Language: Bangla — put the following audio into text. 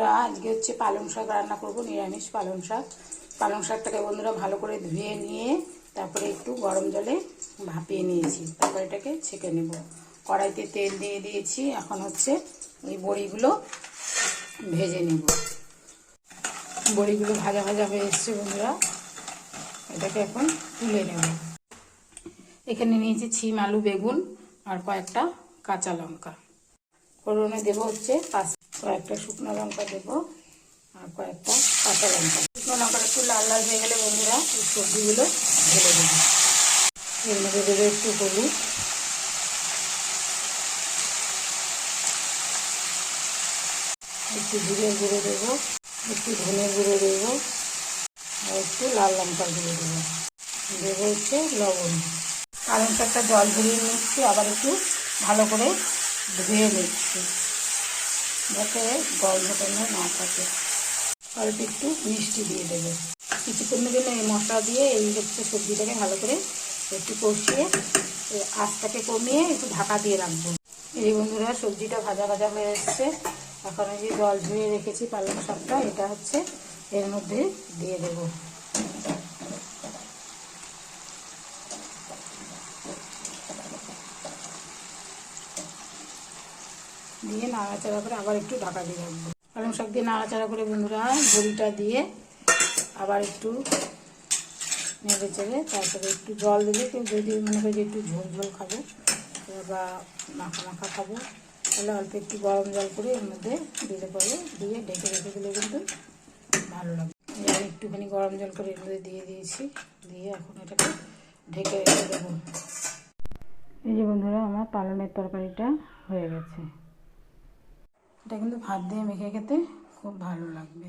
বন্ধুরা, আজকে হচ্ছে পালং শাক রান্না করব, নিরামিষ পালং শাক। পালং শাকটাকে বন্ধুরা ভালো করে ধুয়ে নিয়ে তারপরে একটু গরম জলে ভাপিয়ে নিয়েছি। তারপরে এটাকে ছেঁকে নেব। কড়াইতে তেল দিয়ে দিয়েছি। এখন হচ্ছে এই বড়িগুলো ভেজে নেব। বড়িগুলো ভাজা ভাজা হয়ে এসছে বন্ধুরা, এটাকে এখন তুলে নেব। এখানে নিয়েছি ছিম, আলু, বেগুন আর কয়েকটা কাঁচা লঙ্কা। ফোড়নে দেব হচ্ছে কয়েকটা শুকনো লঙ্কা দেবো আর কয়েকটা কাঁচা লঙ্কা। শুকনো লঙ্কাটা একটু লাল লাল হয়ে গেলে বন্ধুরা এই সবজিগুলো ঢেলে দেবো। এর মধ্যে দেবো একটু হলুদ, একটু জিরের গুঁড়ো দেবো, একটু ধনের গুঁড়ো দেবো আর একটু লাল লঙ্কার গুঁড়ো দেবো। দেবো হচ্ছে লবণ। পালং শাকটা জল ঝরিয়ে নিচ্ছি, আবার একটু ভালো করে ধুয়ে নিচ্ছি যাতে গন্ধটা না থাকে। অল্প একটু মিষ্টি দিয়ে দেবো। কিছুক্ষণের জন্য এই মশলা দিয়ে এই হচ্ছে সবজিটাকে ভালো করে একটু কষিয়ে আঁচটাকে কমিয়ে একটু ঢাকা দিয়ে রাখবো। এই বন্ধুরা, সবজিটা ভাজা ভাজা হয়ে এসছে। এখন এই যে জল ঝরিয়ে রেখেছি পালং শাকটা, এটা হচ্ছে এর মধ্যে দিয়ে দেবো। দিয়ে নাড়াচাড়া করে আবার একটু ঢাকা দিয়ে রাখবো। পালং শাক দিয়ে নাড়াচাড়া করে বন্ধুরা বড়িটা দিয়ে আবার একটু নেড়ে চেড়ে তারপরে একটু জল দেবে। কেউ যদি মনে করে যে একটু ঝোল ঝোল খাবো বা মাখা মাখা খাবো, তাহলে অল্প একটু গরম জল করে এর মধ্যে দিলে পরে দিয়ে ঢেকে রেখে দিলে কিন্তু ভালো লাগবে। আমি একটুখানি গরম জল করে এর মধ্যে দিয়ে দিয়েছি, দিয়ে এখন এটাকে ঢেকে রেখে দেবো। এই যে বন্ধুরা, আমার পালনের তরকারিটা হয়ে গেছে। এটা কিন্তু ভাত দিয়ে মেখে খেতে খুব ভালো লাগবে।